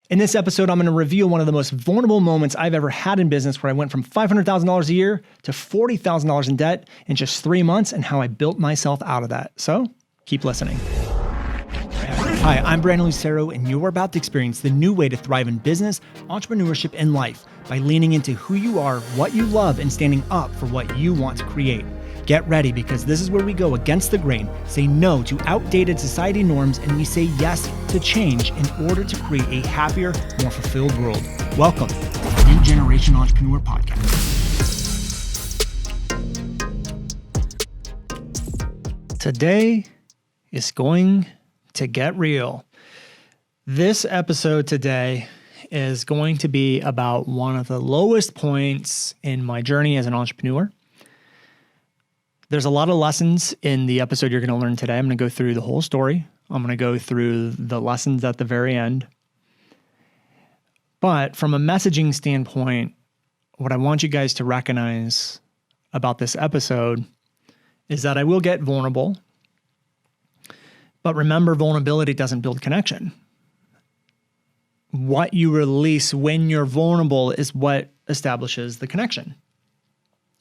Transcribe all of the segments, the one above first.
In this episode, I'm going to reveal one of the most vulnerable moments I've ever had in business where I went from $500,000 a year to $40,000 in debt in just 3 months and how I built myself out of that. So keep listening. Hi, I'm Brandon Lucero, and you're about to experience the new way to thrive in business, entrepreneurship, and life by leaning into who you are, what you love, and standing up for what you want to create. Get ready, because this is where we go against the grain, say no to outdated society norms, and we say yes to change in order to create a happier, more fulfilled world. Welcome to the New Generation Entrepreneur Podcast. Today is going to get real. This episode today is going to be about one of the lowest points in my journey as an entrepreneur. There's a lot of lessons in the episode you're going to learn today. I'm going to go through the whole story. I'm going to go through the lessons at the very end. But from a messaging standpoint, what I want you guys to recognize about this episode is that I will get vulnerable. But remember, vulnerability doesn't build connection. What you release when you're vulnerable is what establishes the connection.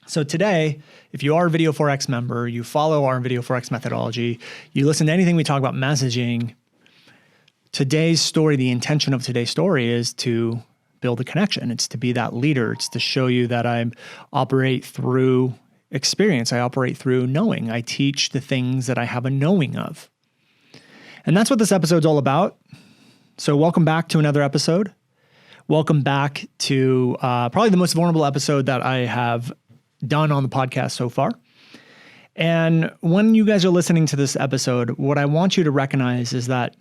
So today, if you are a Video 4X member, you follow our Video 4X methodology, you listen to anything we talk about messaging, today's story, the intention of today's story is to build a connection. It's to be that leader. It's to show you that I operate through experience. I operate through knowing. I teach the things that I have a knowing of. And that's what this episode's all about. So welcome back to another episode. Welcome back to probably the most vulnerable episode that I have done on the podcast so far. And when you guys are listening to this episode, what I want you to recognize is that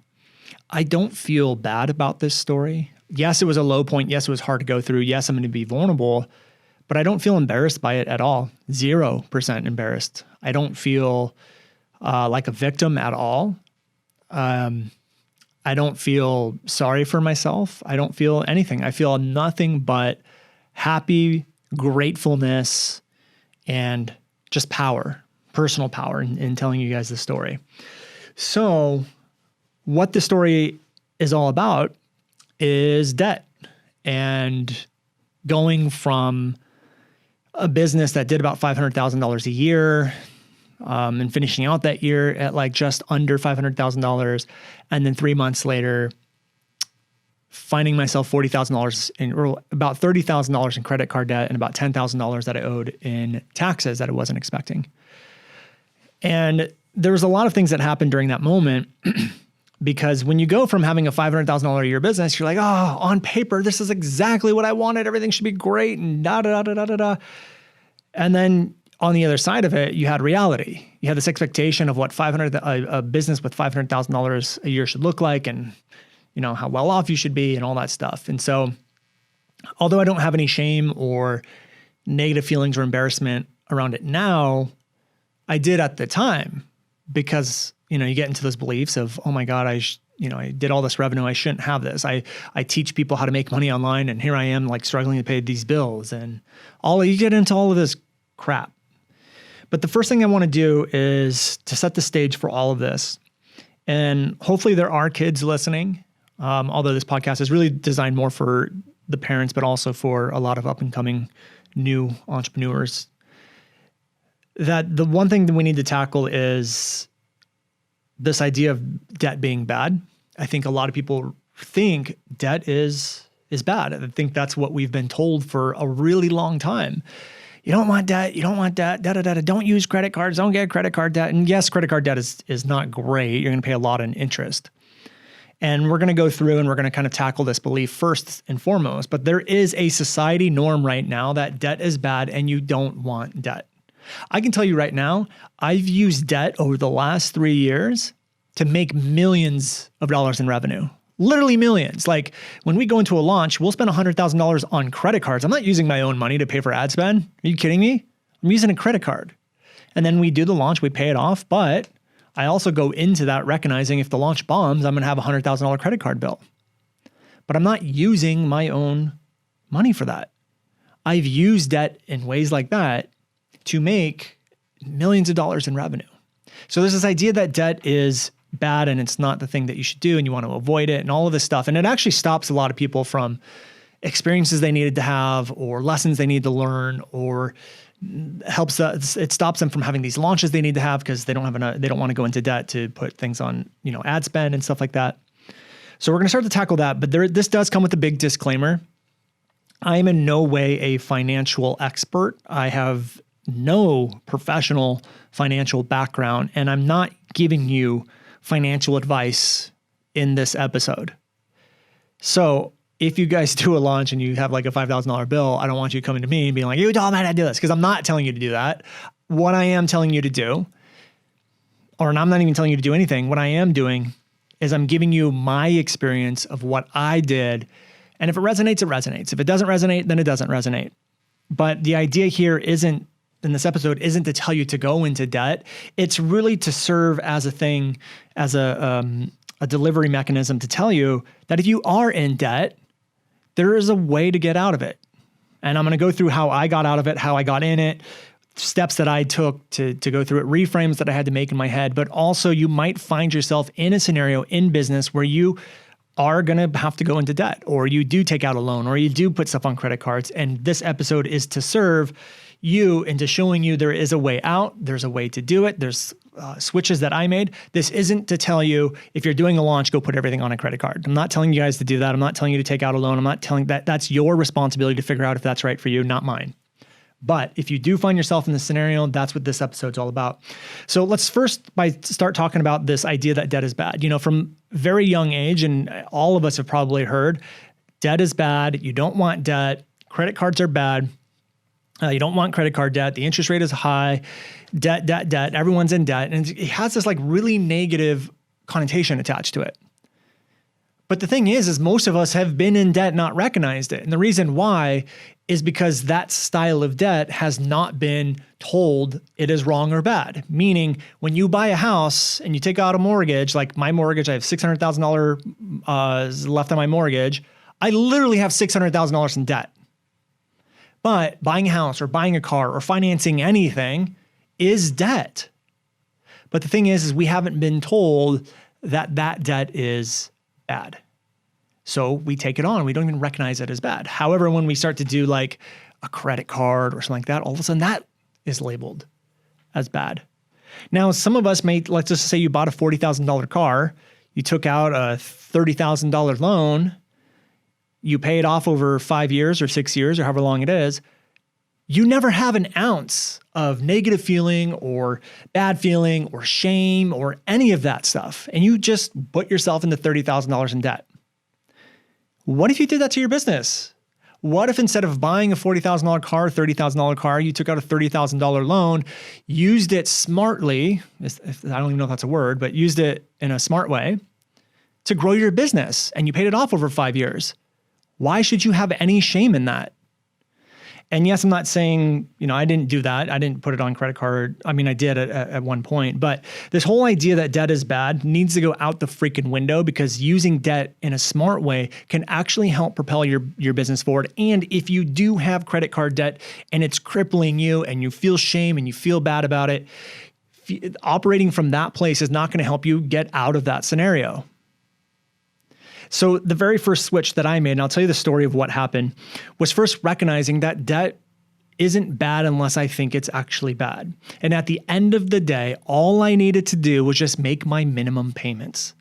I don't feel bad about this story. Yes, it was a low point. Yes, it was hard to go through. Yes, I'm going to be vulnerable, but I don't feel embarrassed by it at all. 0% embarrassed. I don't feel like a victim at all. I don't feel sorry for myself. I don't feel anything. I feel nothing but happy, gratefulness, and just power, personal power in telling you guys the story. So what the story is all about is debt and going from a business that did about $500,000 a year and finishing out that year at like just under $500,000. And then 3 months later, finding myself $40,000 or about $30,000 in credit card debt and about $10,000 that I owed in taxes that I wasn't expecting. And there was a lot of things that happened during that moment because when you go from having a $500,000 a year business, you're like, oh, on paper, this is exactly what I wanted. Everything should be great and da-da-da-da-da-da. And then on the other side of it, you had reality. You had this expectation of what a business with $500,000 a year should look like, and you know how well off you should be, and all that stuff. And so, although I don't have any shame or negative feelings or embarrassment around it now, I did at the time because you get into those beliefs of, oh my God, I did all this revenue, I shouldn't have this. I teach people how to make money online, and here I am like struggling to pay these bills, and you get into all of this crap. But the first thing I want to do is to set the stage for all of this. And hopefully there are kids listening, although this podcast is really designed more for the parents, but also for a lot of up-and-coming new entrepreneurs. That the one thing that we need to tackle is this idea of debt being bad. I think a lot of people think debt is bad. I think that's what we've been told for a really long time. You don't want debt. You don't want debt. Da-da-da-da. Don't use credit cards. Don't get credit card debt. And yes, credit card debt is not great. You're going to pay a lot in interest. And we're going to go through and we're going to kind of tackle this belief first and foremost. But there is a society norm right now that debt is bad and you don't want debt. I can tell you right now, I've used debt over the last 3 years to make millions of dollars in revenue. Literally millions. Like when we go into a launch, we'll spend $100,000 on credit cards. I'm not using my own money to pay for ad spend. Are you kidding me? I'm using a credit card. And then we do the launch, we pay it off. But I also go into that recognizing if the launch bombs, I'm going to have a $100,000 credit card bill. But I'm not using my own money for that. I've used debt in ways like that to make millions of dollars in revenue. So there's this idea that debt is bad and it's not the thing that you should do and you want to avoid it and all of this stuff. And it actually stops a lot of people from experiences they needed to have or lessons they need to learn, or it stops them from having these launches they need to have because they don't want to go into debt to put things on, ad spend and stuff like that. So we're going to start to tackle that, but this does come with a big disclaimer. I am in no way a financial expert. I have no professional financial background, and I'm not giving you financial advice in this episode. So if you guys do a launch and you have like a $5,000 bill, I don't want you coming to me and being like, you told me how to do this, because I'm not telling you to do that. What I am telling you to do, or I'm not even telling you to do anything, what I am doing is I'm giving you my experience of what I did. And if it resonates, it resonates. If it doesn't resonate, then it doesn't resonate. But the idea here in this episode isn't to tell you to go into debt. It's really to serve as a delivery mechanism to tell you that if you are in debt, there is a way to get out of it. And I'm going to go through how I got out of it, how I got in it, steps that I took to go through it, reframes that I had to make in my head. But also you might find yourself in a scenario in business where you are going to have to go into debt, or you do take out a loan, or you do put stuff on credit cards. And this episode is to serve you into showing you there is a way out. There's a way to do it. There's switches that I made. This isn't to tell you if you're doing a launch, go put everything on a credit card. I'm not telling you guys to do that. I'm not telling you to take out a loan. I'm not telling that's your responsibility to figure out if that's right for you, not mine. But if you do find yourself in this scenario, that's what this episode's all about. So let's first start talking about this idea that debt is bad. From very young age, and all of us have probably heard, debt is bad. You don't want debt. Credit cards are bad. You don't want credit card debt. The interest rate is high. Debt. Everyone's in debt. And it has this like really negative connotation attached to it. But the thing is most of us have been in debt, not recognized it. And the reason why is because that style of debt has not been told it is wrong or bad. Meaning when you buy a house and you take out a mortgage, like my mortgage, I have $600,000 left on my mortgage. I literally have $600,000 in debt. But buying a house or buying a car or financing anything is debt. But the thing is we haven't been told that debt is bad. So we take it on. We don't even recognize it as bad. However, when we start to do like a credit card or something like that, all of a sudden that is labeled as bad. Now, some of us let's just say you bought a $40,000 car, you took out a $30,000 loan, you pay it off over 5 years or 6 years or however long it is. You never have an ounce of negative feeling or bad feeling or shame or any of that stuff. And you just put yourself into $30,000 in debt. What if you did that to your business? What if instead of buying a $40,000 car, $30,000 car, you took out a $30,000 loan, used it smartly, I don't even know if that's a word, but used it in a smart way to grow your business and you paid it off over 5 years? Why should you have any shame in that? And yes, I'm not saying, I didn't do that. I didn't put it on credit card. I mean, I did at one point, but this whole idea that debt is bad needs to go out the freaking window, because using debt in a smart way can actually help propel your business forward. And if you do have credit card debt and it's crippling you and you feel shame and you feel bad about it, operating from that place is not going to help you get out of that scenario. So the very first switch that I made, and I'll tell you the story of what happened, was first recognizing that debt isn't bad unless I think it's actually bad. And at the end of the day, all I needed to do was just make my minimum payments.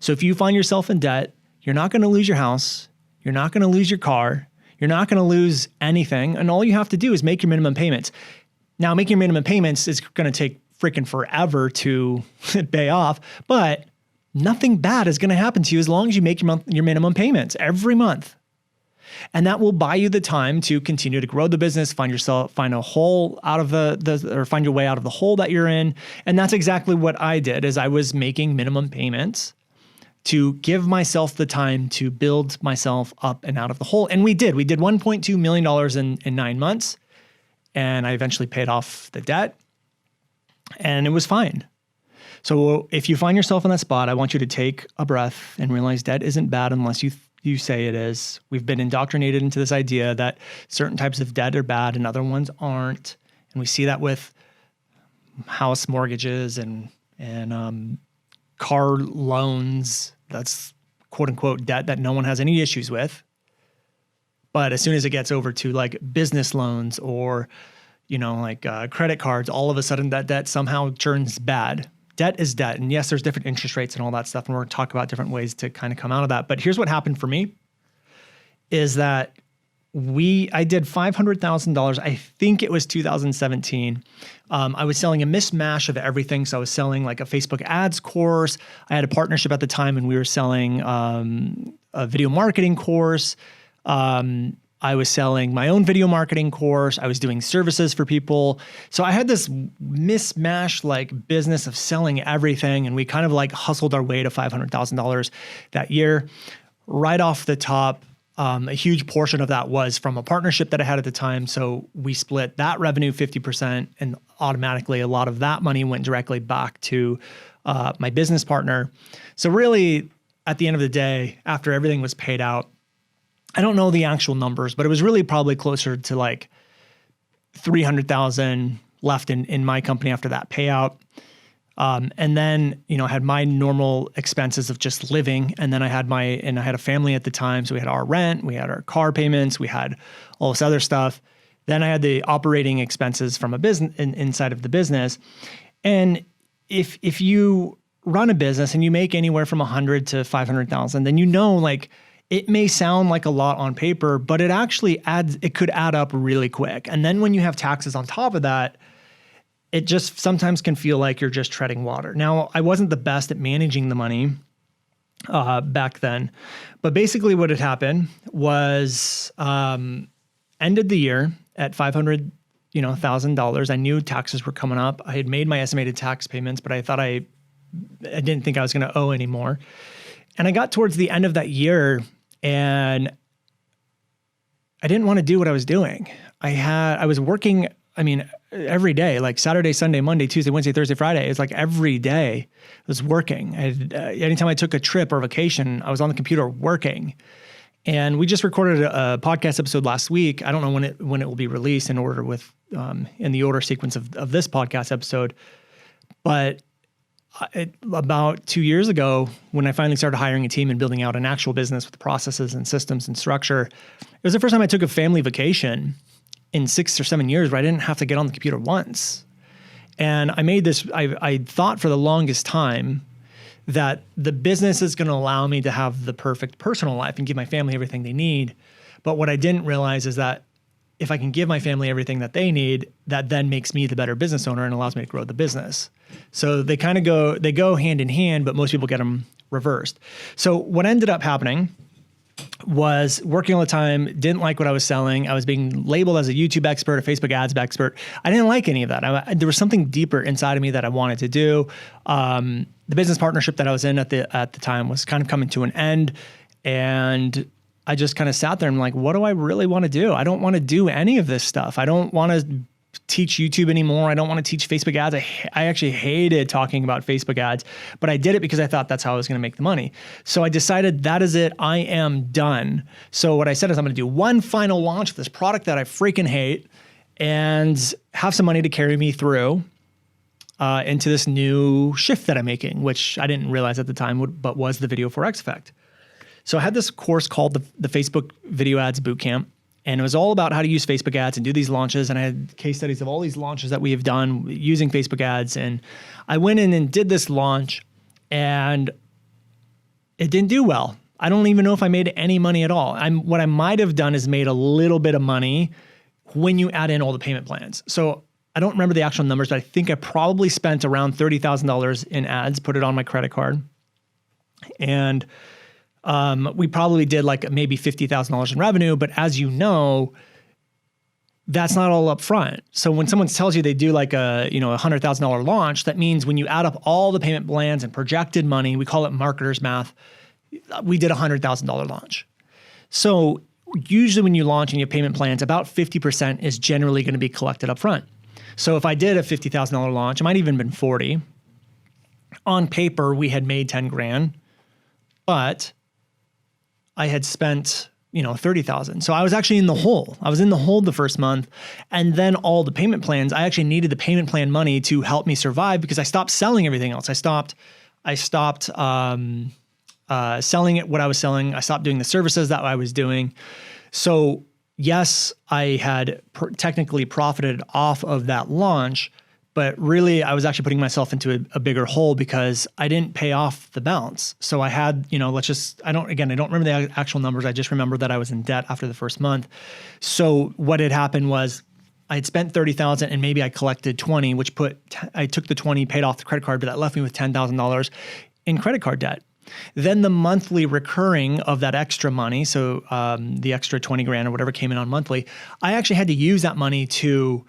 So if you find yourself in debt, you're not going to lose your house. You're not going to lose your car. You're not going to lose anything. And all you have to do is make your minimum payments. Now, making minimum payments is going to take freaking forever to pay off, but nothing bad is going to happen to you as long as you make your minimum payments every month. And that will buy you the time to continue to grow the business, find a hole out of or find your way out of the hole that you're in. And that's exactly what I did, is I was making minimum payments to give myself the time to build myself up and out of the hole. And we did $1.2 million in 9 months. And I eventually paid off the debt and it was fine. So if you find yourself in that spot, I want you to take a breath and realize debt isn't bad unless you say it is. We've been indoctrinated into this idea that certain types of debt are bad and other ones aren't. And we see that with house mortgages and car loans. That's quote unquote debt that no one has any issues with. But as soon as it gets over to like business loans or, like credit cards, all of a sudden that debt somehow turns bad. Debt is debt. And yes, there's different interest rates and all that stuff. And we're going to talk about different ways to kind of come out of that. But here's what happened for me is that I did $500,000. I think it was 2017. I was selling a mismatch of everything. So I was selling like a Facebook ads course. I had a partnership at the time and we were selling a video marketing course. I was selling my own video marketing course. I was doing services for people. So I had this mismatch like business of selling everything. And we kind of like hustled our way to $500,000 that year. Right off the top, a huge portion of that was from a partnership that I had at the time. So we split that revenue 50% and automatically a lot of that money went directly back to my business partner. So really at the end of the day, after everything was paid out, I don't know the actual numbers, but it was really probably closer to like 300,000 left in my company after that payout. And then, I had my normal expenses of just living. And then I had a family at the time. So we had our rent, we had our car payments, we had all this other stuff. Then I had the operating expenses from a business inside of the business. And if you run a business and you make anywhere from 100 to 500,000, then like it may sound like a lot on paper, but it could add up really quick. And then when you have taxes on top of that, it just sometimes can feel like you're just treading water. Now, I wasn't the best at managing the money back then, but basically what had happened was ended the year at $500,000. I knew taxes were coming up. I had made my estimated tax payments, but I thought I didn't think I was going to owe anymore. And I got towards the end of that year and I didn't want to do what I was doing. I was working, every day, like Saturday, Sunday, Monday, Tuesday, Wednesday, Thursday, Friday. It's like every day I was working. Anytime I took a trip or vacation, I was on the computer working. And we just recorded a podcast episode last week. I don't know when it will be released in the order sequence of this podcast episode. But about 2 years ago, when I finally started hiring a team and building out an actual business with processes and systems and structure, it was the first time I took a family vacation in 6 or 7 years where I didn't have to get on the computer once. And I thought for the longest time that the business is going to allow me to have the perfect personal life and give my family everything they need. But what I didn't realize is that if I can give my family everything that they need, that then makes me the better business owner and allows me to grow the business. So they go hand in hand, but most people get them reversed. So what ended up happening was working all the time, didn't like what I was selling. I was being labeled as a YouTube expert, a Facebook ads expert. I didn't like any of that. There was something deeper inside of me that I wanted to do. The business partnership that I was in at the time was kind of coming to an end. And I just kind of sat there and I'm like, what do I really want to do? I don't want to do any of this stuff. I don't want to teach YouTube anymore. I don't want to teach Facebook ads. I actually hated talking about Facebook ads, but I did it because I thought that's how I was going to make the money. So I decided that is it. I am done. So what I said is I'm going to do one final launch of this product that I freaking hate and have some money to carry me through into this new shift that I'm making, which I didn't realize at the time, but was the Video Forex Effect. So I had this course called the Facebook Video Ads Bootcamp. And it was all about how to use Facebook ads and do these launches. And I had case studies of all these launches that we have done using Facebook ads. And I went in and did this launch and it didn't do well. I don't even know if I made any money at all. What I might have done is made a little bit of money when you add in all the payment plans. So I don't remember the actual numbers, but I think I probably spent around $30,000 in ads, put it on my credit card. And we probably did like maybe $50,000 in revenue, but as you know, that's not all up front. So when someone tells you they do like a $100,000 launch, that means when you add up all the payment plans and projected money, we call it marketer's math, we did a $100,000 launch. So usually when you launch and you have payment plans, about 50% is generally going to be collected up front. So if I did a $50,000 launch, it might even been 40. On paper, we had made 10 grand, but I had spent, 30,000. So I was actually in the hole. I was in the hole the first month. And then all the payment plans, I actually needed the payment plan money to help me survive because I stopped selling everything else. I stopped I stopped selling it, what I was selling. I stopped doing the services that I was doing. So yes, I had technically profited off of that launch, but really I was actually putting myself into a bigger hole because I didn't pay off the balance. So I had, I don't remember the actual numbers. I just remember that I was in debt after the first month. So what had happened was I had spent $30,000 and maybe I collected 20, which I took the 20, paid off the credit card, but that left me with $10,000 in credit card debt. Then the monthly recurring of that extra money, so the extra 20 grand or whatever came in on monthly, I actually had to use that money to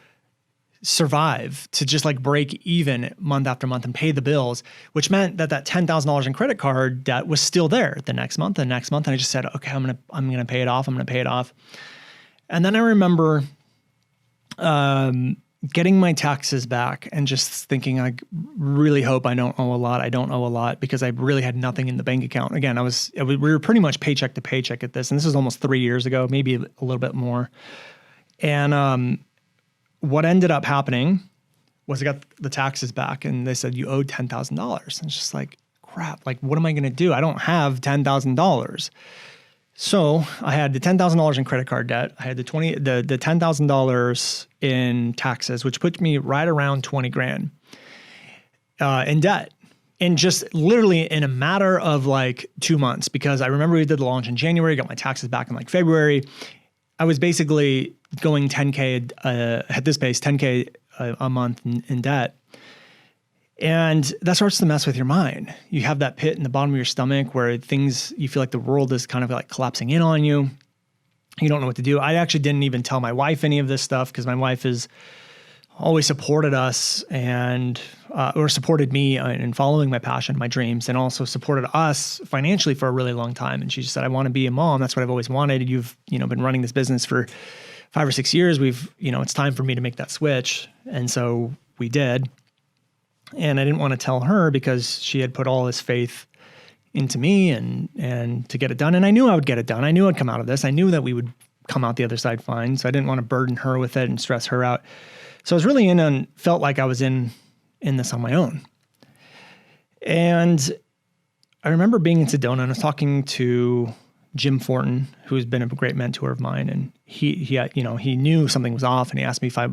survive, to just like break even month after month and pay the bills, which meant that $10,000 in credit card debt was still there the next month. And I just said, okay, I'm gonna pay it off. I'm gonna pay it off. And then I remember getting my taxes back and just thinking, I really hope I don't owe a lot. I don't owe a lot because I really had nothing in the bank account. Again, we were pretty much paycheck to paycheck at this. And this was almost 3 years ago, maybe a little bit more. And what ended up happening was I got the taxes back and they said, you owed $10,000. And it's just like, crap, like, what am I going to do? I don't have $10,000. So I had the $10,000 in credit card debt. I had the $10,000 in taxes, which put me right around 20 grand in debt. And just literally in a matter of like 2 months, because I remember we did the launch in January, got my taxes back in like February. I was basically going 10K at this pace, 10K a month in debt. And that starts to mess with your mind. You have that pit in the bottom of your stomach where you feel like the world is kind of like collapsing in on you. You don't know what to do. I actually didn't even tell my wife any of this stuff because my wife has always supported us or supported me in following my passion, my dreams, and also supported us financially for a really long time. And she just said, I want to be a mom. That's what I've always wanted. You've, been running this business for 5 or 6 years. It's time for me to make that switch. And so we did. And I didn't want to tell her because she had put all this faith into me and to get it done. And I knew I would get it done. I knew I'd come out of this. I knew that we would come out the other side fine. So I didn't want to burden her with it and stress her out. So I was really felt like I was in this on my own. And I remember being in Sedona and I was talking to Jim Fortin, who's been a great mentor of mine. And he knew something was off and he asked me if I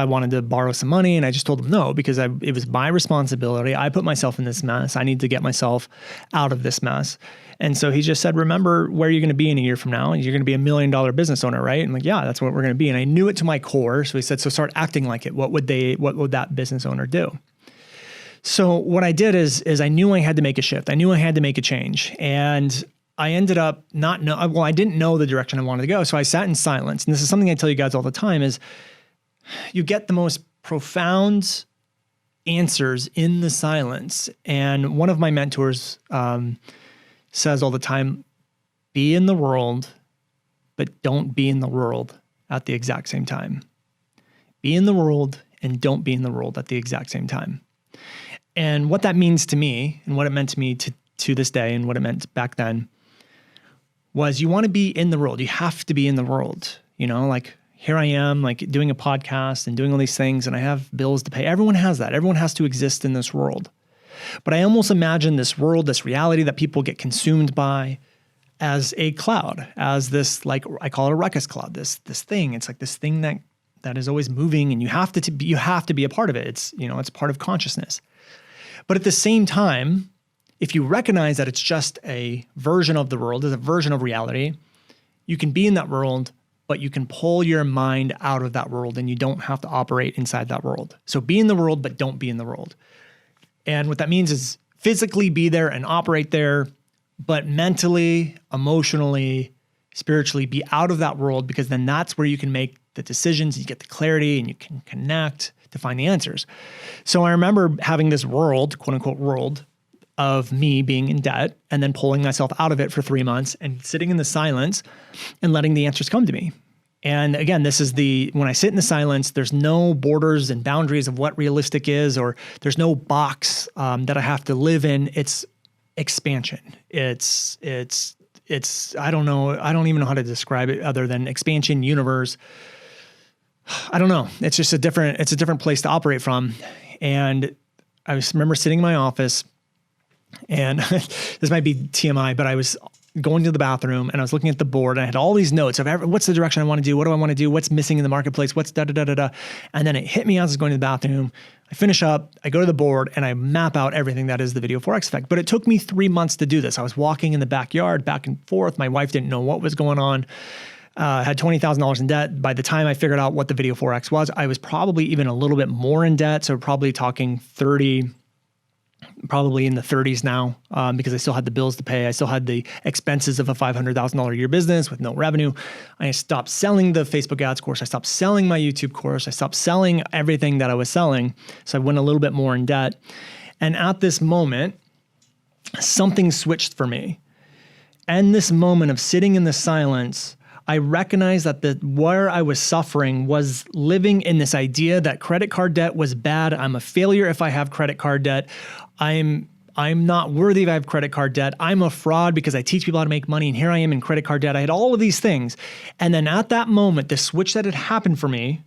wanted to borrow some money, and I just told him no, because it was my responsibility. I put myself in this mess. I need to get myself out of this mess. And so he just said, remember where you're going to be in a year from now. You're going to be $1 million business owner, right? I'm like, yeah, that's what we're going to be. And I knew it to my core. So he said, so start acting like it. What would that business owner do? So what I did is I knew I had to make a shift. I knew I had to make a change. And I ended up I didn't know the direction I wanted to go. So I sat in silence. And this is something I tell you guys all the time is, you get the most profound answers in the silence. And one of my mentors says all the time, be in the world, but don't be in the world at the exact same time. Be in the world and don't be in the world at the exact same time. And what that means to me and what it meant to me to this day and what it meant back then was you want to be in the world. You have to be in the world, like, here I am, like doing a podcast and doing all these things, and I have bills to pay. Everyone has that. Everyone has to exist in this world. But I almost imagine this world, this reality that people get consumed by as a cloud, as this, like, I call it a ruckus cloud, this thing. It's like this thing that is always moving, and you have to be a part of it. It's, it's part of consciousness. But at the same time, if you recognize that it's just a version of the world, it's a version of reality, you can be in that world, but you can pull your mind out of that world and you don't have to operate inside that world. So be in the world, but don't be in the world. And what that means is physically be there and operate there, but mentally, emotionally, spiritually be out of that world, because then that's where you can make the decisions, you get the clarity, and you can connect to find the answers. So I remember having this world, quote unquote world, of me being in debt and then pulling myself out of it for 3 months and sitting in the silence and letting the answers come to me. And again, this is when I sit in the silence, there's no borders and boundaries of what realistic is, or there's no box that I have to live in. It's expansion. It's I don't know. I don't even know how to describe it other than expansion, universe. I don't know. It's just it's a different place to operate from. And remember sitting in my office, and this might be TMI, but I was going to the bathroom and I was looking at the board and I had all these notes of what's the direction I want to do? What do I want to do? What's missing in the marketplace? What's da da da da da. And then it hit me as I was going to the bathroom. I finish up, I go to the board and I map out everything that is the video Forex effect. But it took me 3 months to do this. I was walking in the backyard back and forth. My wife didn't know what was going on. Had $20,000 in debt. By the time I figured out what the video Forex was, I was probably even a little bit more in debt. So probably talking 30, probably in the 30s now, because I still had the bills to pay. I still had the expenses of a $500,000 a year business with no revenue. I stopped selling the Facebook ads course. I stopped selling my YouTube course. I stopped selling everything that I was selling. So I went a little bit more in debt. And at this moment, something switched for me. And this moment of sitting in the silence, I recognized that where I was suffering was living in this idea that credit card debt was bad. I'm a failure if I have credit card debt. I'm not worthy if I have credit card debt. I'm a fraud because I teach people how to make money, and here I am in credit card debt. I had all of these things. And then at that moment, the switch that had happened for me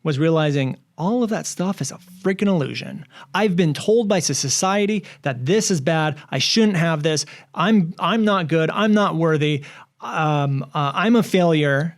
was realizing all of that stuff is a freaking illusion. I've been told by society that this is bad. I shouldn't have this. I'm not good. I'm not worthy. I'm a failure.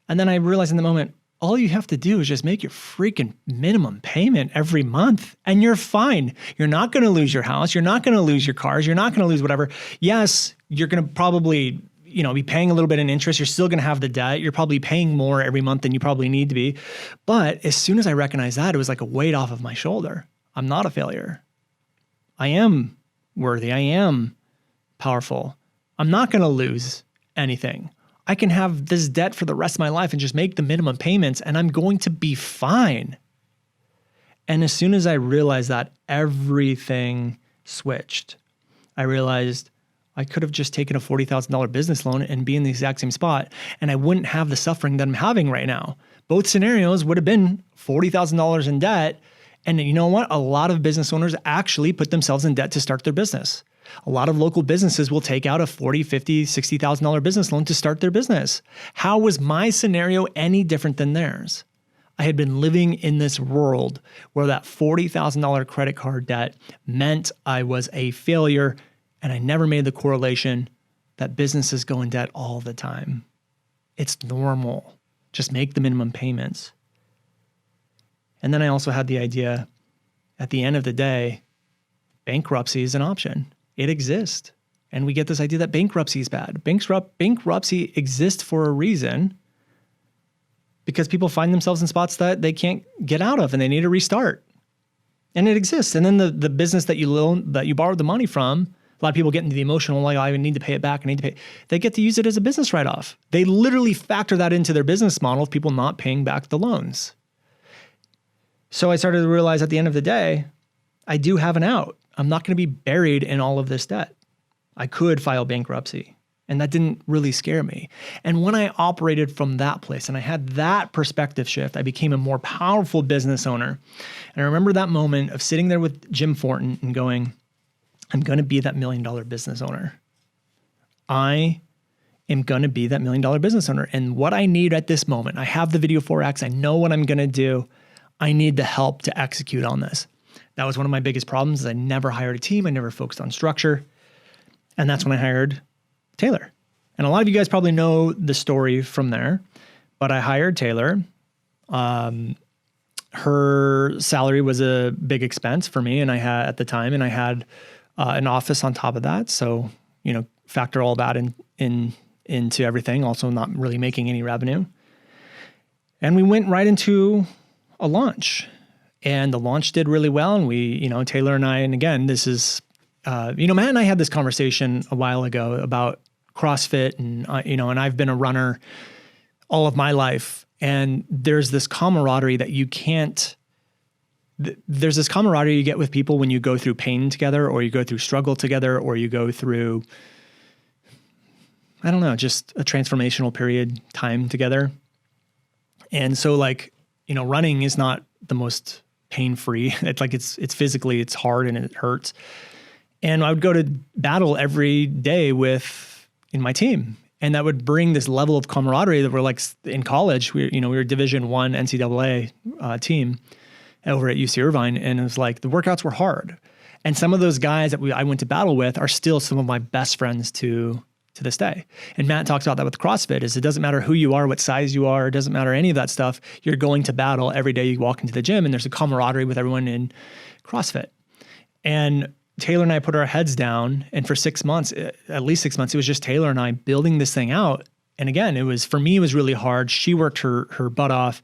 And then I realized in the moment, all you have to do is just make your freaking minimum payment every month and you're fine. You're not going to lose your house. You're not going to lose your cars. You're not going to lose whatever. Yes, you're going to probably, be paying a little bit in interest. You're still going to have the debt. You're probably paying more every month than you probably need to be. But as soon as I recognized that, it was like a weight off of my shoulder. I'm not a failure. I am worthy. I am powerful. I'm not going to lose anything. I can have this debt for the rest of my life and just make the minimum payments and I'm going to be fine. And as soon as I realized that, everything switched. I realized I could have just taken a $40,000 business loan and be in the exact same spot and I wouldn't have the suffering that I'm having right now. Both scenarios would have been $40,000 in debt. And you know what? A lot of business owners actually put themselves in debt to start their business. A lot of local businesses will take out a $40,000, $50,000, $60,000 business loan to start their business. How was my scenario any different than theirs? I had been living in this world where that $40,000 credit card debt meant I was a failure, and I never made the correlation that businesses go in debt all the time. It's normal. Just make the minimum payments. And then I also had the idea, at the end of the day, bankruptcy is an option. It exists. And we get this idea that bankruptcy is bad. Bankruptcy exists for a reason because people find themselves in spots that they can't get out of and they need to restart. And it exists. And then the business that you borrowed the money from, a lot of people get into the emotional, like, I need to pay it back. They get to use it as a business write-off. They literally factor that into their business model of people not paying back the loans. So I started to realize at the end of the day, I do have an out. I'm not going to be buried in all of this debt. I could file bankruptcy, and that didn't really scare me. And when I operated from that place and I had that perspective shift, I became a more powerful business owner. And I remember that moment of sitting there with Jim Fortin and going, I'm going to be that $1 million business owner. I am going to be that $1 million business owner. And what I need at this moment, I have the video Forex. I know what I'm going to do. I need the help to execute on this. That was one of my biggest problems is I never hired a team. I never focused on structure. And that's when I hired Taylor. And a lot of you guys probably know the story from there, but I hired Taylor. Her salary was a big expense for me. And I had an office on top of that. So, factor all that into everything, also not really making any revenue. And we went right into a launch. And the launch did really well. And we, Taylor and I, and again, this is, Matt and I had this conversation a while ago about CrossFit and, and I've been a runner all of my life. And there's this camaraderie that there's this camaraderie you get with people when you go through pain together, or you go through struggle together, or you go through, just a transformational period time together. And so running is not the most pain-free. It's physically, it's hard and it hurts. And I would go to battle every day in my team. And that would bring this level of camaraderie that we're like in college. We were Division I NCAA team. over at UC Irvine. And it was like, the workouts were hard. And some of those guys that I went to battle with are still some of my best friends to this day. And Matt talks about that with CrossFit, is it doesn't matter who you are, what size you are, it doesn't matter any of that stuff. You're going to battle every day you walk into the gym, and there's a camaraderie with everyone in CrossFit. And Taylor and I put our heads down, and for 6 months, at least 6 months, it was just Taylor and I building this thing out. And again, for me, it was really hard. She worked her butt off,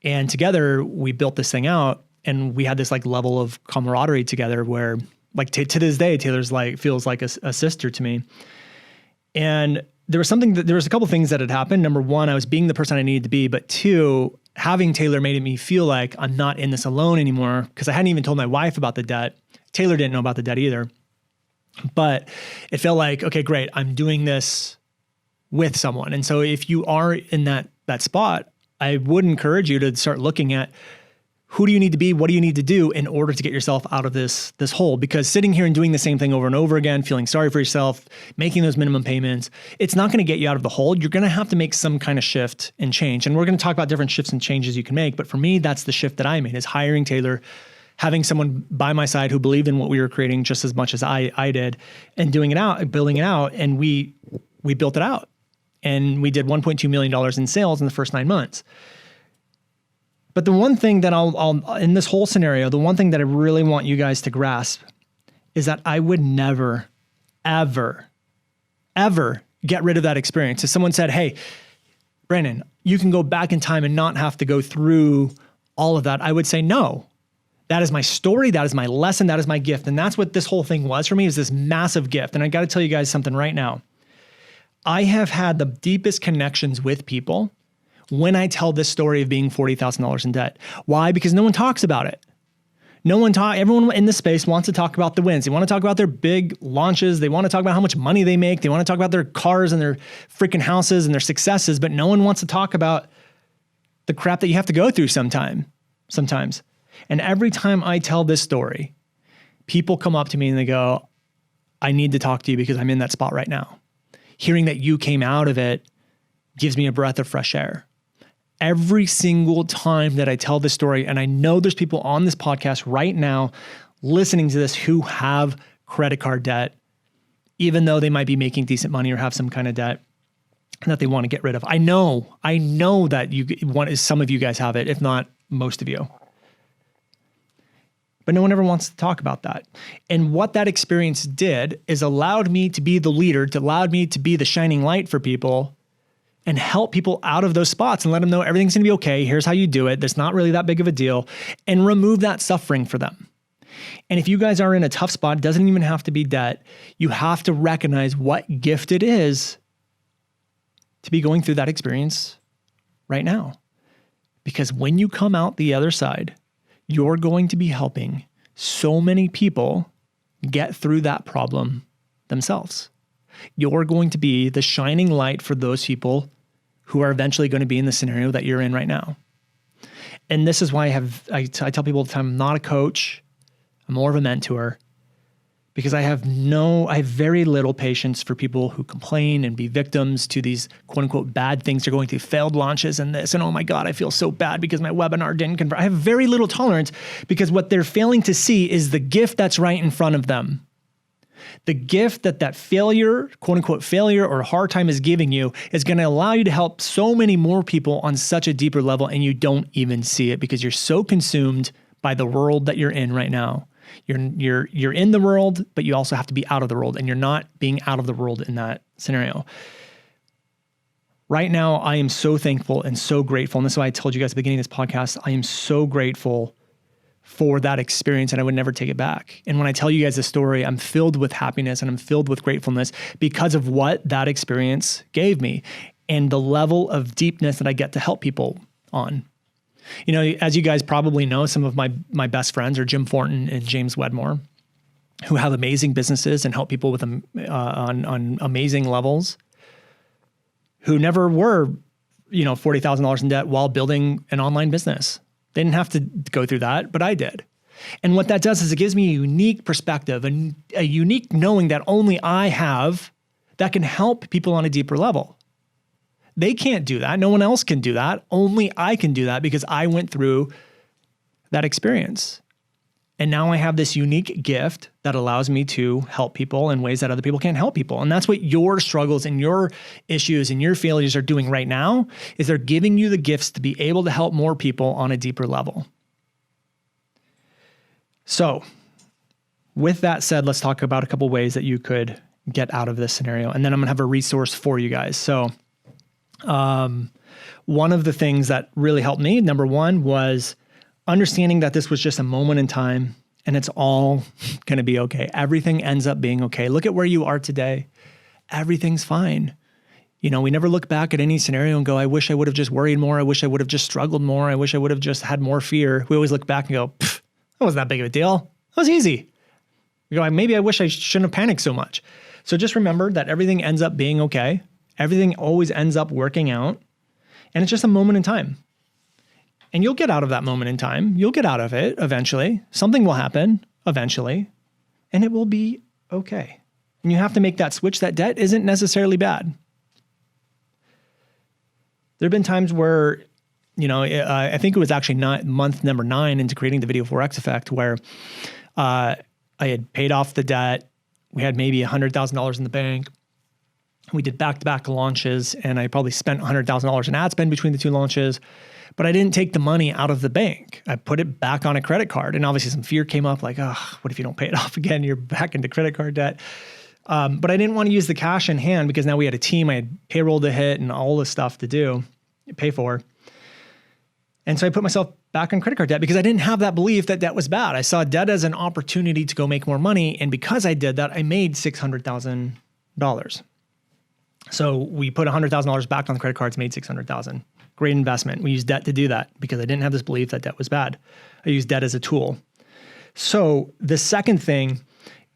and together we built this thing out, and we had this like level of camaraderie together where like to this day, Taylor's like, feels like a sister to me. And there was a couple things that had happened. Number one, I was being the person I needed to be, but two, having Taylor made me feel like I'm not in this alone anymore, because I hadn't even told my wife about the debt. Taylor didn't know about the debt either, but it felt like, okay, great, I'm doing this with someone. And so if you are in that spot, I would encourage you to start looking at who do you need to be? What do you need to do in order to get yourself out of this hole? Because sitting here and doing the same thing over and over again, feeling sorry for yourself, making those minimum payments, it's not going to get you out of the hole. You're going to have to make some kind of shift and change. And we're going to talk about different shifts and changes you can make. But for me, that's the shift that I made, is hiring Taylor, having someone by my side who believed in what we were creating just as much as I did, and doing it out, building it out. And we built it out. And we did $1.2 million in sales in the first 9 months. But the one thing that I'll in this whole scenario, the one thing that I really want you guys to grasp is that I would never, ever, ever get rid of that experience. If someone said, hey, Brandon, you can go back in time and not have to go through all of that, I would say, no. That is my story. That is my lesson. That is my gift. And that's what this whole thing was for me, is this massive gift. And I got to tell you guys something right now. I have had the deepest connections with people when I tell this story of being $40,000 in debt. Why? Because no one talks about it. Everyone in this space wants to talk about the wins. They want to talk about their big launches. They want to talk about how much money they make. They want to talk about their cars and their freaking houses and their successes, but no one wants to talk about the crap that you have to go through sometimes. And every time I tell this story, people come up to me and they go, I need to talk to you because I'm in that spot right now. Hearing that you came out of it gives me a breath of fresh air. Every single time that I tell this story, and I know there's people on this podcast right now listening to this who have credit card debt, even though they might be making decent money or have some kind of debt that they want to get rid of. I know that some of you guys have it, if not most of you. But no one ever wants to talk about that. And what that experience did is allowed me to be the leader, allowed me to be the shining light for people and help people out of those spots and let them know everything's going to be okay. Here's how you do it. That's not really that big of a deal, and remove that suffering for them. And if you guys are in a tough spot, it doesn't even have to be debt. You have to recognize what gift it is to be going through that experience right now. Because when you come out the other side, you're going to be helping so many people get through that problem themselves. You're going to be the shining light for those people who are eventually going to be in the scenario that you're in right now. And this is why I tell people all the time, I'm not a coach. I'm more of a mentor, because I have very little patience for people who complain and be victims to these quote unquote bad things they're going through, failed launches and this, and oh my God, I feel so bad because my webinar didn't convert. I have very little tolerance, because what they're failing to see is the gift that's right in front of them. The gift that failure, quote unquote failure or hard time is giving you is going to allow you to help so many more people on such a deeper level, and you don't even see it because you're so consumed by the world that you're in right now. You're in the world, but you also have to be out of the world, and you're not being out of the world in that scenario. Right now, I am so thankful and so grateful. And this is why I told you guys at the beginning of this podcast, I am so grateful for that experience, and I would never take it back. And when I tell you guys the story, I'm filled with happiness and I'm filled with gratefulness because of what that experience gave me and the level of deepness that I get to help people on. You know, as you guys probably know, some of my best friends are Jim Fortin and James Wedmore, who have amazing businesses and help people with on amazing levels, who never were, $40,000 in debt while building an online business. They didn't have to go through that, but I did. And what that does is it gives me a unique perspective and a unique knowing that only I have that can help people on a deeper level. They can't do that. No one else can do that. Only I can do that because I went through that experience. And now I have this unique gift that allows me to help people in ways that other people can't help people. And that's what your struggles and your issues and your failures are doing right now, is they're giving you the gifts to be able to help more people on a deeper level. So with that said, let's talk about a couple ways that you could get out of this scenario. And then I'm going to have a resource for you guys. So one of the things that really helped me, number one, was understanding that this was just a moment in time and it's all going to be okay. Everything ends up being okay. Look at where you are today. Everything's fine. You know, we never look back at any scenario and go, I wish I would have just worried more. I wish I would have just struggled more. I wish I would have just had more fear. We always look back and go, that wasn't that big of a deal. That was easy. We go, maybe I wish I shouldn't have panicked so much. So just remember that everything ends up being okay. Everything always ends up working out. And it's just a moment in time. And you'll get out of that moment in time. You'll get out of it eventually. Something will happen eventually, and it will be okay. And you have to make that switch. That debt isn't necessarily bad. There have been times where, I think it was actually month number 9 into creating the Video Forex Effect, where I had paid off the debt. We had maybe $100,000 in the bank. We did back-to-back launches, and I probably spent $100,000 in ad spend between the 2 launches. But I didn't take the money out of the bank. I put it back on a credit card. And obviously some fear came up, like, what if you don't pay it off again? You're back into credit card debt. But I didn't want to use the cash in hand because now we had a team. I had payroll to hit and all this stuff to pay for. And so I put myself back on credit card debt because I didn't have that belief that debt was bad. I saw debt as an opportunity to go make more money. And because I did that, I made $600,000. So we put $100,000 back on the credit cards, made $600,000. Great investment. We used debt to do that because I didn't have this belief that debt was bad. I used debt as a tool. So the second thing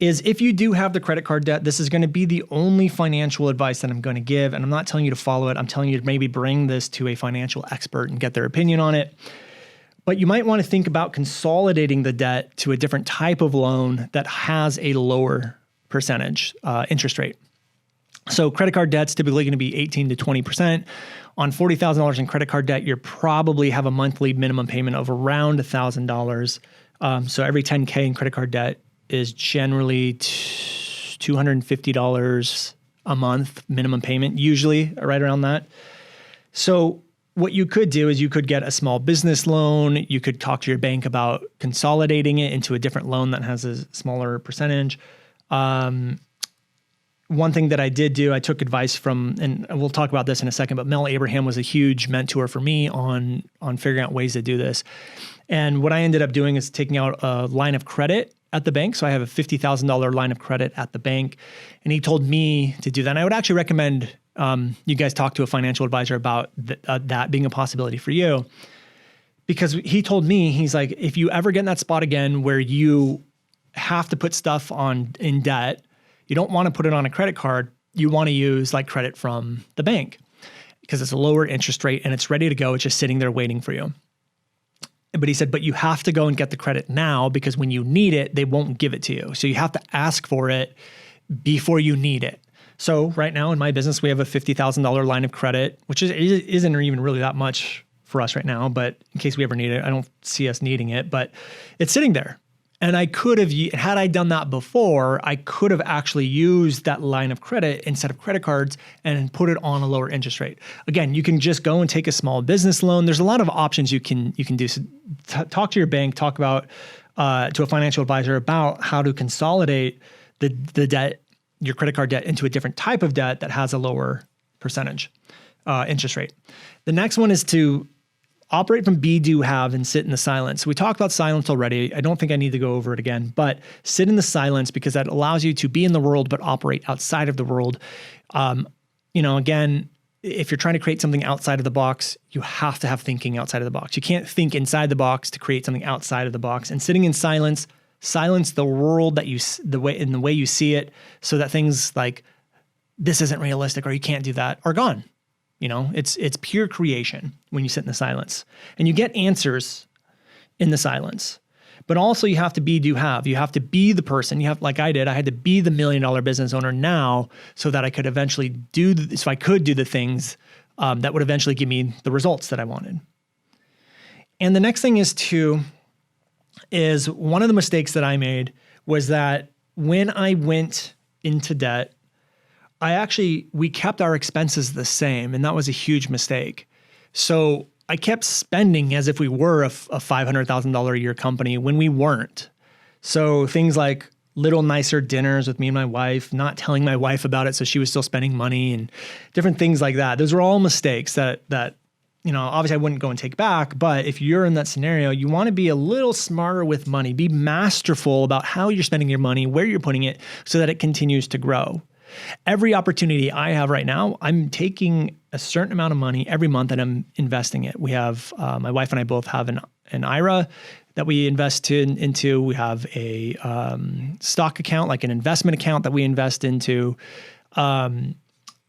is, if you do have the credit card debt, this is going to be the only financial advice that I'm going to give. And I'm not telling you to follow it. I'm telling you to maybe bring this to a financial expert and get their opinion on it. But you might want to think about consolidating the debt to a different type of loan that has a lower percentage interest rate. So credit card debt's typically going to be 18 to 20%. On $40,000 in credit card debt, you probably have a monthly minimum payment of around $1,000. So every $10K in credit card debt is generally $250 a month minimum payment, usually right around that. So what you could do is you could get a small business loan. You could talk to your bank about consolidating it into a different loan that has a smaller percentage. One thing that I did do, I took advice from, and we'll talk about this in a second, but Mel Abraham was a huge mentor for me on figuring out ways to do this. And what I ended up doing is taking out a line of credit at the bank. So I have a $50,000 line of credit at the bank. And he told me to do that. And I would actually recommend you guys talk to a financial advisor about that being a possibility for you. Because he told me, he's like, if you ever get in that spot again where you have to put stuff in debt, you don't want to put it on a credit card. You want to use like credit from the bank because it's a lower interest rate and it's ready to go. It's just sitting there waiting for you. But he said, but you have to go and get the credit now because when you need it, they won't give it to you. So you have to ask for it before you need it. So right now in my business, we have a $50,000 line of credit, which isn't even really that much for us right now. But in case we ever need it, I don't see us needing it, but it's sitting there. And I could have, had I done that before, I could have actually used that line of credit instead of credit cards and put it on a lower interest rate. Again, you can just go and take a small business loan. There's a lot of options you can do. So talk to your bank, talk about to a financial advisor about how to consolidate the debt, your credit card debt, into a different type of debt that has a lower percentage interest rate. The next one is to operate from be, do, have, and sit in the silence. We talked about silence already. I don't think I need to go over it again, but sit in the silence because that allows you to be in the world but operate outside of the world. Again, if you're trying to create something outside of the box, you have to have thinking outside of the box. You can't think inside the box to create something outside of the box. And sitting in silence the world the way you see it, so that things like this isn't realistic or you can't do that are gone. It's pure creation when you sit in the silence, and you get answers in the silence. But also you have to be, do, have. You have to be the person. You have, like I did, I had to be the $1 million business owner now so that I could eventually do the things that would eventually give me the results that I wanted. And the next thing is to is one of the mistakes that I made was that when I went into debt, we kept our expenses the same, and that was a huge mistake. So I kept spending as if we were a $500,000 a year company when we weren't. So things like little nicer dinners with me and my wife, not telling my wife about it so she was still spending money, and different things like that. Those were all mistakes that obviously I wouldn't go and take back, but if you're in that scenario, you want to be a little smarter with money. Be masterful about how you're spending your money, where you're putting it, so that it continues to grow. Every opportunity I have right now, I'm taking a certain amount of money every month and I'm investing it. We have, my wife and I both have an IRA that we invest into. We have a stock account, like an investment account that we invest into.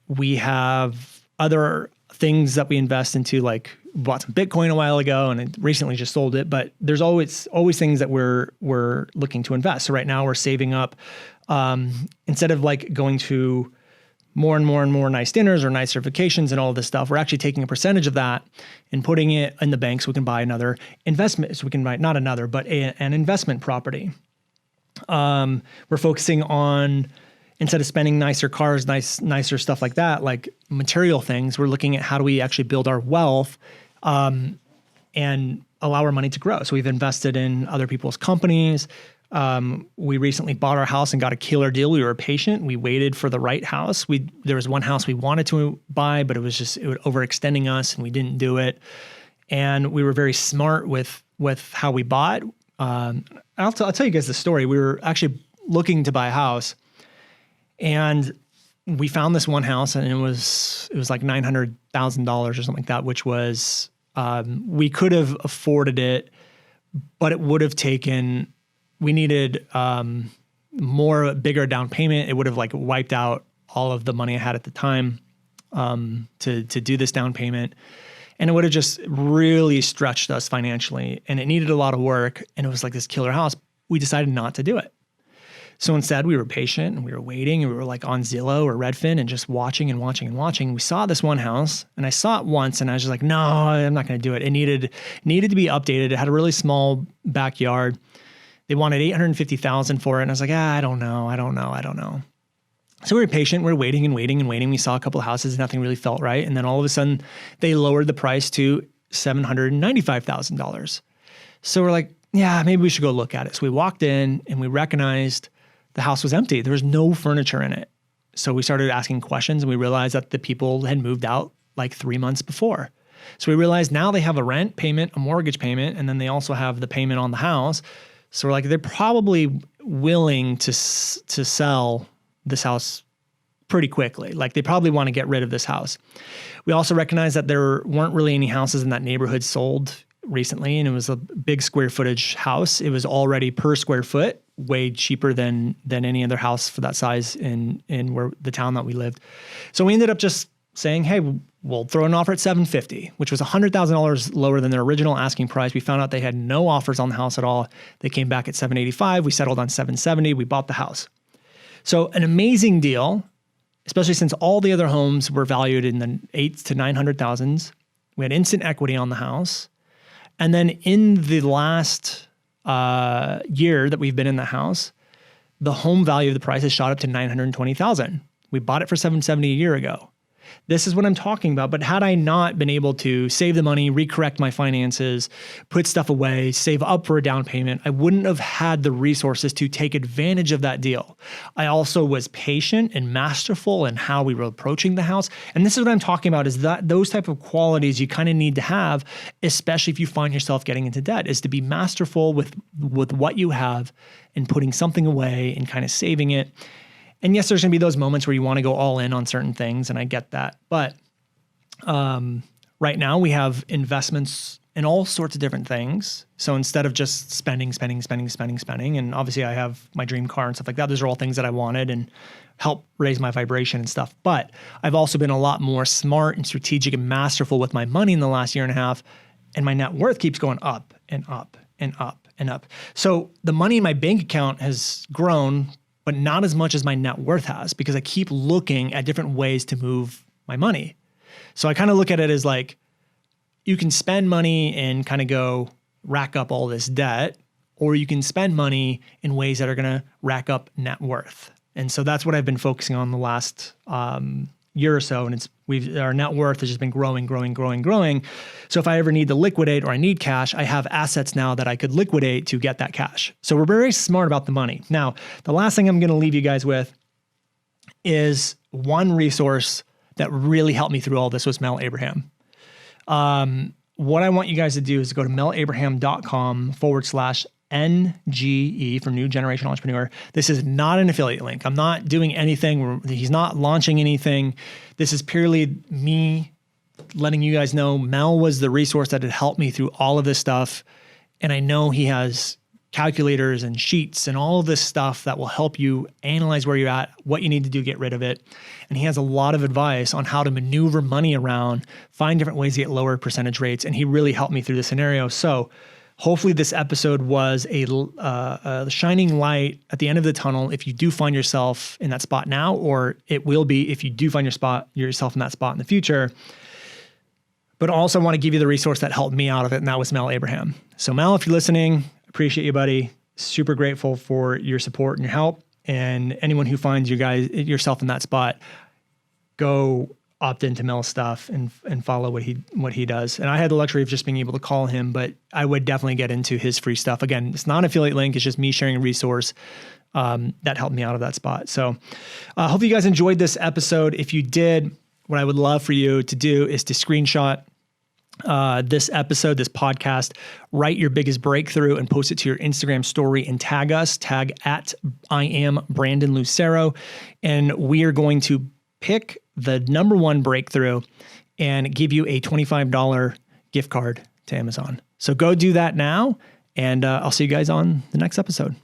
We have other things that we invest into, like bought some Bitcoin a while ago and I recently just sold it, but there's always things that we're looking to invest. So right now we're saving up, instead of like going to more and more nice dinners or nicer vacations and all of this stuff, we're actually taking a percentage of that and putting it in the bank so we can buy another investment. So we can buy not another, but an investment property. We're focusing on, instead of spending nicer cars, nicer stuff like that, like material things, we're looking at how do we actually build our wealth and allow our money to grow. So we've invested in other people's companies. We recently bought our house and got a killer deal. We were patient. We waited for the right house. There was one house we wanted to buy, but it was overextending us and we didn't do it. And we were very smart with how we bought. I'll tell you guys the story. We were actually looking to buy a house and we found this one house and it was like $900,000 or something like that, which was, we could have afforded it, but it would have taken, we needed bigger down payment. It would have like wiped out all of the money I had at the time to do this down payment. And it would have just really stretched us financially and it needed a lot of work. And it was like this killer house. We decided not to do it. So instead we were patient and we were waiting and we were like on Zillow or Redfin and just watching and watching and watching. We saw this one house and I saw it once and I was just like, no, I'm not going to do it. It needed to be updated. It had a really small backyard. They wanted $850,000 for it. And I was like, I don't know. So we were patient. We were waiting and waiting and waiting. We saw a couple of houses. Nothing really felt right. And then all of a sudden they lowered the price to $795,000. So we're like, yeah, maybe we should go look at it. So we walked in and we recognized the house was empty. There was no furniture in it. So we started asking questions and we realized that the people had moved out like 3 months before. So we realized now they have a rent payment, a mortgage payment, and then they also have the payment on the house. So we're like, they're probably willing to sell this house pretty quickly. Like they probably want to get rid of this house. We also recognized that there weren't really any houses in that neighborhood sold recently, and it was a big square footage house. It was already per square foot, way cheaper than any other house for that size in where the town that we lived. So we ended up just saying, hey, we'll throw an offer at $750,000, which was $100,000 lower than their original asking price. We found out they had no offers on the house at all. They came back at $785,000. We settled on $770,000. We bought the house. So an amazing deal, especially since all the other homes were valued in the $800,000 to $900,000. We had instant equity on the house. And then in the last year that we've been in the house, the home value of the price has shot up to $920,000. We bought it for $770,000 a year ago. This is what I'm talking about. But had I not been able to save the money, recorrect my finances, put stuff away, save up for a down payment, I wouldn't have had the resources to take advantage of that deal. I also was patient and masterful in how we were approaching the house. And this is what I'm talking about, is that those type of qualities you kind of need to have, especially if you find yourself getting into debt, is to be masterful with what you have and putting something away and kind of saving it. And yes, there's going to be those moments where you want to go all in on certain things, and I get that. But right now we have investments in all sorts of different things. So instead of just spending, and obviously I have my dream car and stuff like that, those are all things that I wanted and help raise my vibration and stuff. But I've also been a lot more smart and strategic and masterful with my money in the last year and a half, and my net worth keeps going up and up and up and up. So the money in my bank account has grown, but not as much as my net worth has, because I keep looking at different ways to move my money. So I kind of look at it as like, you can spend money and kind of go rack up all this debt, or you can spend money in ways that are going to rack up net worth. And so that's what I've been focusing on the last year or so. And our net worth has just been growing. So if I ever need to liquidate or I need cash, I have assets now that I could liquidate to get that cash. So we're very smart about the money. Now, the last thing I'm going to leave you guys with is one resource that really helped me through all this was Mel Abraham. What I want you guys to do is go to melabraham.com/NGE for New Generation Entrepreneur. This is not an affiliate link. I'm not doing anything. He's not launching anything. This is purely me letting you guys know Mel was the resource that had helped me through all of this stuff. And I know he has calculators and sheets and all of this stuff that will help you analyze where you're at, what you need to do to get rid of it. And he has a lot of advice on how to maneuver money around, find different ways to get lower percentage rates. And he really helped me through this scenario. So hopefully this episode was a shining light at the end of the tunnel if you do find yourself in that spot now, or it will be if you do find yourself in that spot in the future. But also want to give you the resource that helped me out of it, and that was Mel Abraham. So Mel, if you're listening, appreciate you, buddy. Super grateful for your support and your help. And anyone who finds yourself in that spot, go opt into Mel's stuff and follow what he does. And I had the luxury of just being able to call him, but I would definitely get into his free stuff. Again, it's not an affiliate link. It's just me sharing a resource that helped me out of that spot. So I hope you guys enjoyed this episode. If you did, what I would love for you to do is to screenshot this episode, this podcast, write your biggest breakthrough and post it to your Instagram story and tag us, at I am Brandon Lucero. And we are going to pick the number one breakthrough and give you a $25 gift card to Amazon. So go do that now. And I'll see you guys on the next episode.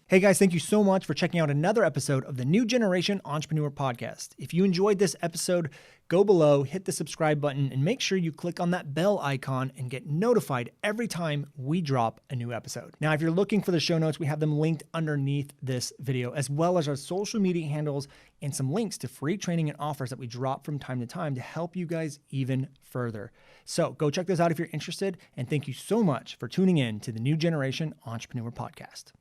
Hey guys, thank you so much for checking out another episode of the New Generation Entrepreneur Podcast. If you enjoyed this episode, go below, hit the subscribe button, and make sure you click on that bell icon and get notified every time we drop a new episode. Now, if you're looking for the show notes, we have them linked underneath this video, as well as our social media handles and some links to free training and offers that we drop from time to time to help you guys even further. So go check those out if you're interested, and thank you so much for tuning in to the New Generation Entrepreneur Podcast.